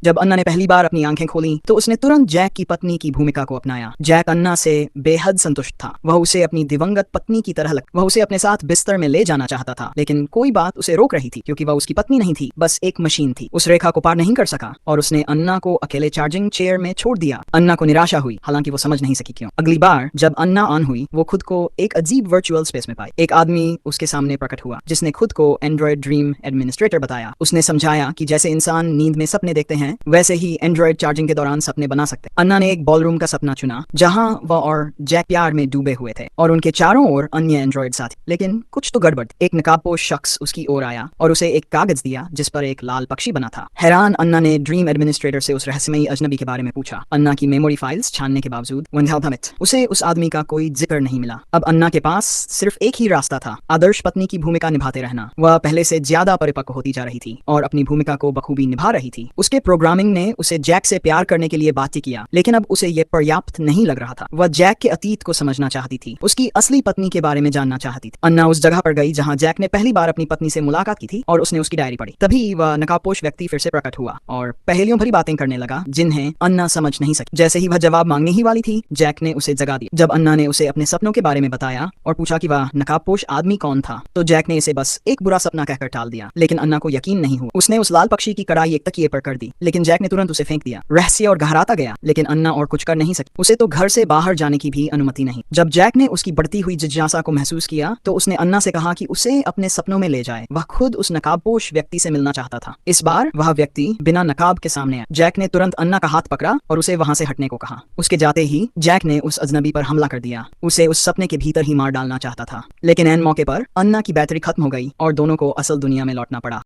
जब अन्ना ने पहली बार अपनी आंखें खोली तो उसने तुरंत जैक की पत्नी की भूमिका को अपनाया। जैक अन्ना से बेहद संतुष्ट था। वह उसे अपनी दिवंगत पत्नी की तरह वह उसे अपने साथ बिस्तर में ले जाना चाहता था, लेकिन कोई बात उसे रोक रही थी क्योंकि वह उसकी पत्नी नहीं थी, बस एक मशीन थी। उस रेखा को पार नहीं कर सका और उसने अन्ना को अकेले चार्जिंग चेयर में छोड़ दिया। अन्ना को निराशा हुई, हालांकि वो समझ नहीं सकी क्यों। अगली बार जब अन्ना ऑन हुई, वो खुद को एक अजीब वर्चुअल स्पेस में पाई। एक आदमी उसके सामने प्रकट हुआ जिसने खुद को एंड्रॉयड ड्रीम एडमिनिस्ट्रेटर बताया। उसने समझाया कि जैसे इंसान नींद में सपने देखते हैं, वैसे ही एंड्रॉयड चार्जिंग के दौरान सपने बना सकते। अन्ना ने एक बॉलरूम का सपना चुना जहां वह और जैक प्यार में डूबे हुए थे और उनके चारों ओर अन्य एंड्रॉयड साथी। लेकिन कुछ तो गड़बड़। एक नकाबपोश शख्स उसकी ओर आया और उसे एक कागज दिया जिस पर एक लाल पक्षी बना था। हैरान अन्ना ने ड्रीम एडमिनिस्ट्रेटर से उस रहस्यमयी अजनबी के बारे में पूछा। अन्ना की मेमोरी फाइल्स छानने के बावजूद उसे उस आदमी का कोई जिक्र नहीं मिला। अब अन्ना के पास सिर्फ एक ही रास्ता था, आदर्श पत्नी की भूमिका निभाते रहना। वह पहले से ज्यादा परिपक्व होती जा रही थी और अपनी भूमिका को बखूबी निभा रही थी। उसके प्रोग्रामिंग ने उसे जैक से प्यार करने के लिए बात किया, लेकिन अब उसे यह पर्याप्त नहीं लग रहा था। वह जैक के अतीत को समझना चाहती थी, उसकी असली पत्नी के बारे में जानना चाहती थी। अन्ना उस जगह पर गई जहां जैक ने पहली बार अपनी पत्नी से मुलाकात की थी और उसने उसकी डायरी पढ़ी। तभी वह नकाबपोश व्यक्ति फिर से प्रकट हुआ और पहेलियों भरी बातें करने लगा जिन्हें अन्ना समझ नहीं सकी। जैसे ही वह जवाब मांगने ही वाली थी, जैक ने उसे जगा दिया। जब अन्ना ने उसे अपने सपनों के बारे में बताया और पूछा कि वह नकाबपोश आदमी कौन था, तो जैक ने इसे बस एक बुरा सपना कहकर टाल दिया। लेकिन अन्ना को यकीन नहीं हुआ। उसने उस लाल पक्षी की कड़ाई एक तकिए पर कर दी, लेकिन जैक ने तुरंत उसे फेंक दिया। रहस्य और गहराता गया, लेकिन अन्ना और कुछ कर नहीं सकी। उसे तो घर से बाहर जाने की भी अनुमति नहीं। जब जैक ने उसकी बढ़ती हुई जिज्ञासा को महसूस किया, तो उसने अन्ना से कहा कि उसे अपने सपनों में ले जाए। वह खुद उस नकाबपोश व्यक्ति से मिलना चाहता था। इस बार वह व्यक्ति बिना नकाब के सामने आया। जैक ने तुरंत अन्ना का हाथ पकड़ा और उसे वहां से हटने को कहा। उसके जाते ही जैक ने उस अजनबी पर हमला कर दिया। उसे उस सपने के भीतर ही मार डालना चाहता था, लेकिन ऐन मौके पर अन्ना की बैटरी खत्म हो गई और दोनों को असल दुनिया में लौटना पड़ा।